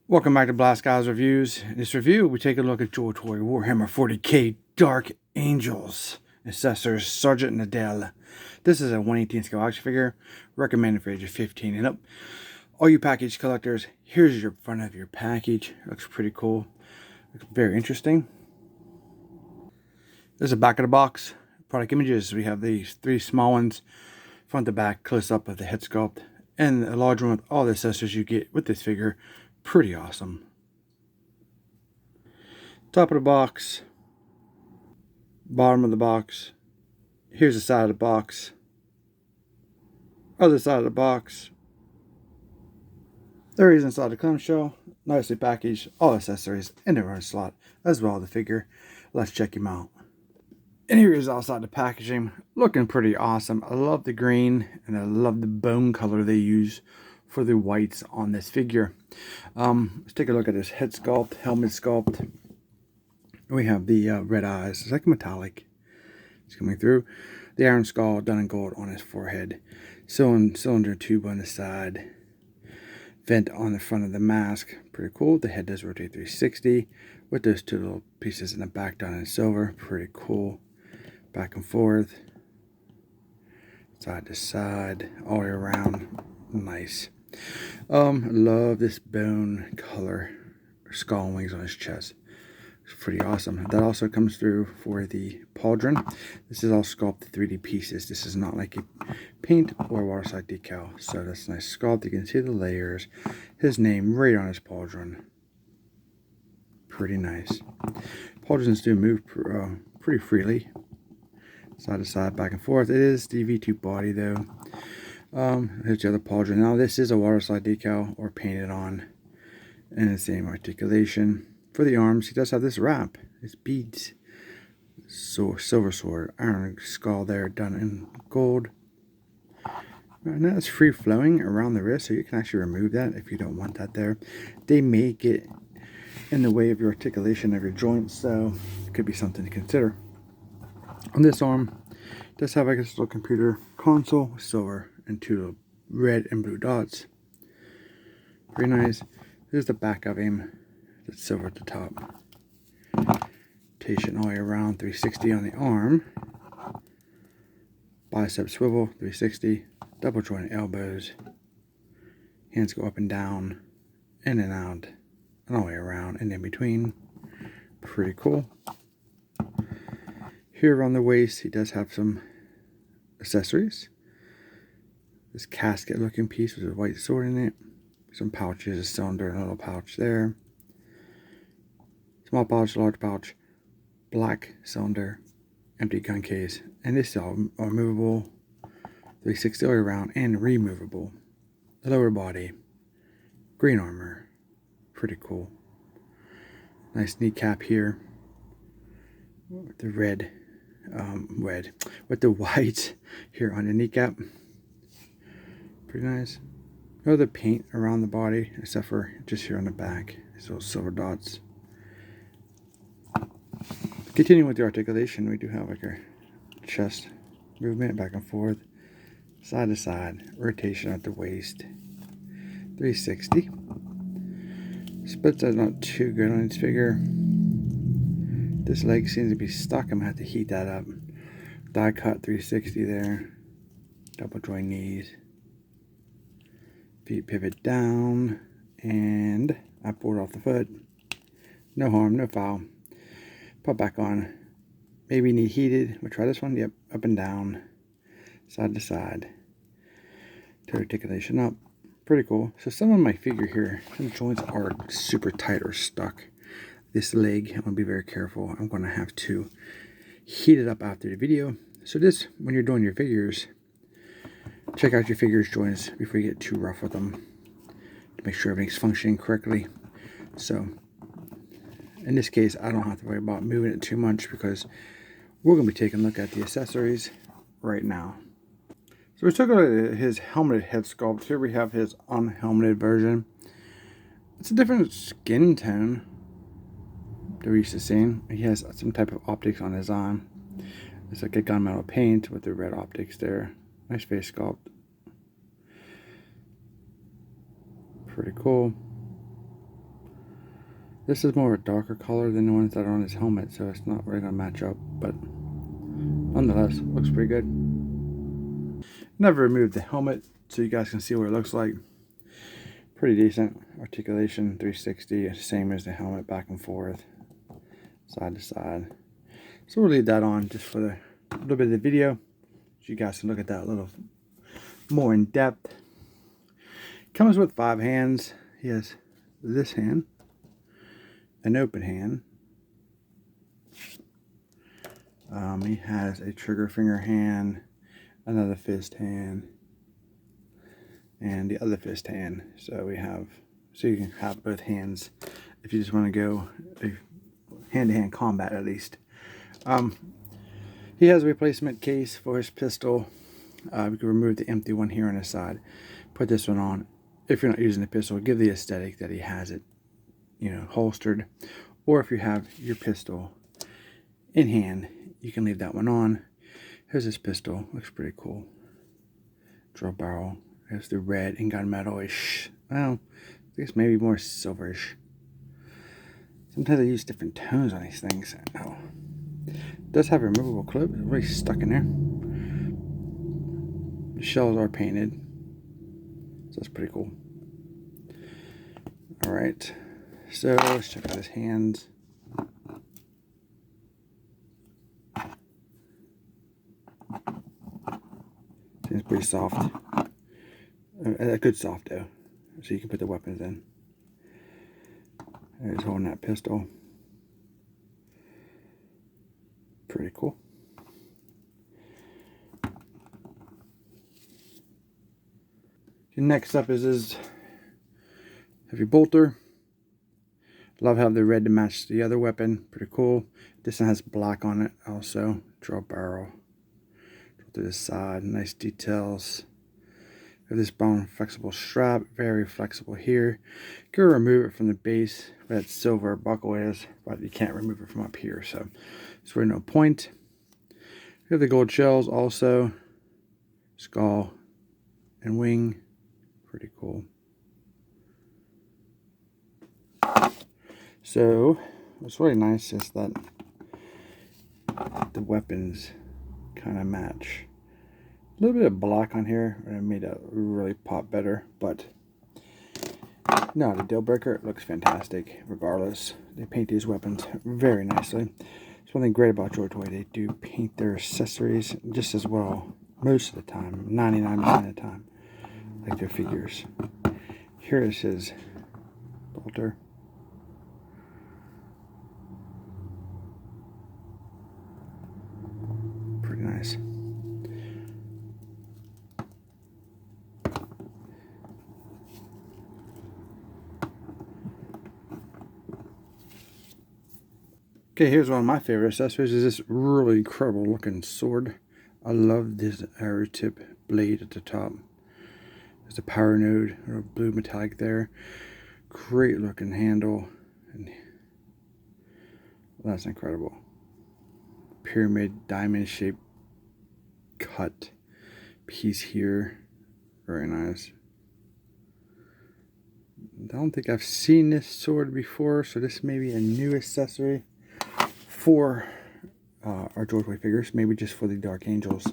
Welcome back to Blast Guys Reviews. In this review, we take a look at Joytoy Warhammer 40k Dark Angels. Intercessor Sergeant Nadael. This is a 1/18 scale action figure, recommended for ages 15 and up. All you package collectors, here's your front of your package. Looks pretty cool. Looks very interesting. There's the back of the box. Product images, we have these three small ones, front to back, close up of the head sculpt, and a large one with all the accessories you get with this figure. Pretty awesome. Top of the box, bottom of the box. Here's the side of the box, other side of the box. There he is inside the clamshell, nicely packaged, all accessories in the run slot, as well as the figure. Let's check him out. And here he is outside the packaging, looking pretty awesome. I love the green and I love the bone color they use for the whites on this figure. Let's take a look at his head sculpt, helmet sculpt. We have the red eyes. It's like metallic. It's coming through. The iron skull done in gold on his forehead. Cylinder tube on the side. Vent on the front of the mask. Pretty cool. The head does rotate 360 with those two little pieces in the back done in silver. Pretty cool. Back and forth. Side to side. All the way around. Nice. Love this bone color. Skull and wings on his chest. It's pretty awesome. That also comes through for the pauldron. This is all sculpted 3D pieces. This is not like a paint or waterslide decal. So that's nice sculpt. You can see the layers. His name right on his pauldron. Pretty nice. Pauldrons do move pretty freely. Side to side, back and forth. It is the V2 body though. Here's the other pauldron. Now this is a waterslide decal or painted on. And the same articulation. For the arms, he does have this wrap. It's beads. So silver sword, iron skull there, done in gold. And that's free flowing around the wrist, so you can actually remove that if you don't want that there. They may get in the way of your articulation of your joints, so it could be something to consider. On this arm, it does have like this little computer console with silver and two red and blue dots. Very nice. Here's the back of him. It's silver at the top. Rotation all the way around, 360 on the arm. Bicep swivel, 360. Double jointed elbows. Hands go up and down, in and out, and all the way around and in between. Pretty cool. Here on the waist, he does have some accessories. This casket looking piece with a white sword in it. Some pouches, a cylinder, and a little pouch there. Small pouch, large pouch, black cylinder, empty gun case, and this is all movable, 360 all around, and removable. The lower body, green armor, pretty cool. Nice kneecap here, with the red, with the white here on the kneecap. Pretty nice. No other paint around the body, except for just here on the back, these little silver dots. Continuing with the articulation, we do have like a chest movement back and forth, side to side, rotation at the waist, 360. Splits are not too good on this figure. This leg seems to be stuck. I'm going to have to heat that up. Die cut 360 there. Double joint knees. Feet pivot down. And I pulled off the foot. No harm, no foul. Put back on. Maybe knee heated. We'll try this one. Yep. Up and down. Side to side. To articulation up. Pretty cool. So some of my figure here, some joints are super tight or stuck. This leg, I'm going to be very careful. I'm going to have to heat it up after the video. So this, when you're doing your figures, check out your figures joints before you get too rough with them. To make sure everything's functioning correctly. So in this case, I don't have to worry about moving it too much because we're going to be taking a look at the accessories right now. So we took a look at his helmeted head sculpt. Here we have his unhelmeted version. It's a different skin tone that we're used to seeing. He has some type of optics on his arm. It's like a gunmetal paint with the red optics there. Nice face sculpt. Pretty cool. This is more of a darker color than the ones that are on his helmet, so it's not really going to match up, but nonetheless, looks pretty good. Never removed the helmet so you guys can see what it looks like. Pretty decent. Articulation 360, same as the helmet, back and forth, side to side. So we'll leave that on just for the little bit of the video, so you guys can look at that a little more in depth. Comes with 5 hands. He has this hand, an open hand. He has a trigger finger hand, another fist hand, and the other fist hand. So you can have both hands if you just want to go hand-to-hand combat at least. He has a replacement case for his pistol. We can remove the empty one here on his side, put this one on. If you're not using the pistol, give the aesthetic that he has it, you know, holstered. Or if you have your pistol in hand, you can leave that one on. Here's his pistol. Looks pretty cool. Drill barrel. There's the red and gunmetal-ish. Well, I guess maybe more silverish. Sometimes I use different tones on these things. Oh. It does have a removable clip. It's really stuck in there. The shells are painted, so that's pretty cool. Alright, so let's check out his hands. Seems pretty soft. A good soft though, so you can put the weapons in. He's holding that pistol. Pretty cool. Next up is his heavy bolter. Love how the red to match the other weapon. Pretty cool. This one has black on it also. Drill barrel. Drill to the side. Nice details. This bone flexible strap. Very flexible here. You can remove it from the base where that silver buckle is, but you can't remove it from up here, so it's really no point. We have the gold shells also. Skull and wing. Pretty cool. So what's really nice is that the weapons kind of match. A little bit of black on here and it made it really pop better, but no, the deal breaker, it looks fantastic regardless. They paint these weapons very nicely. It's one thing great about Joytoy. They do paint their accessories just as well most of the time, 99% of the time, like their figures. Here is his bolter. Pretty nice. Okay, here's one of my favorite accessories, is this really incredible looking sword. I love this arrow tip blade at the top. There's a power node, or blue metallic there. Great looking handle. And that's incredible. Pyramid diamond shaped cut piece here. Very nice. I don't think I've seen this sword before, so this may be a new accessory for our Joytoy figures, maybe just for the Dark Angels.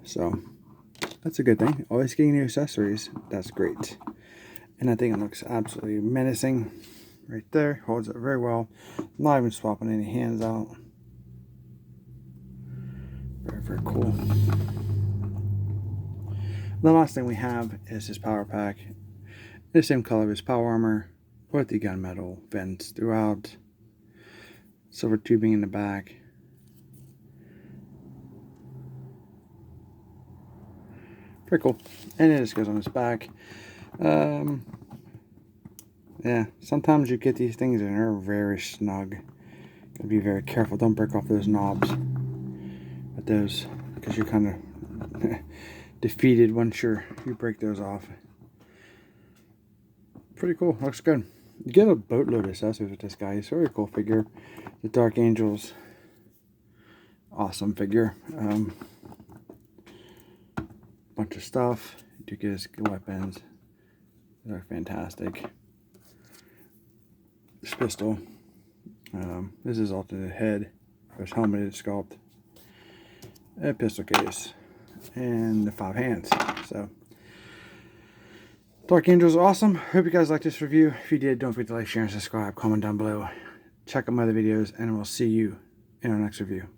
So that's a good thing. Always getting new accessories, that's great. And I think it looks absolutely menacing right there. Holds it very well. Not even swapping any hands out. Very, very cool. The last thing we have is his power pack. The same color as power armor with the gunmetal vents throughout. Silver tubing in the back. Pretty cool. And it just goes on his back. Yeah, sometimes you get these things and they're very snug. Gotta be very careful. Don't break off those knobs. But those, because you're kind of defeated once you break those off. Pretty cool. Looks good. You get a boatload of accessories with this guy. He's a very cool figure. The Dark Angels, awesome figure. Bunch of stuff. You do get his weapons. They're fantastic. this pistol. This is alternate head. There's helmeted sculpt. A pistol case. And the 5 hands. So, Dark Angel's awesome. Hope you guys liked this review. If you did, don't forget to like, share, and subscribe. Comment down below. Check out my other videos, and we'll see you in our next review.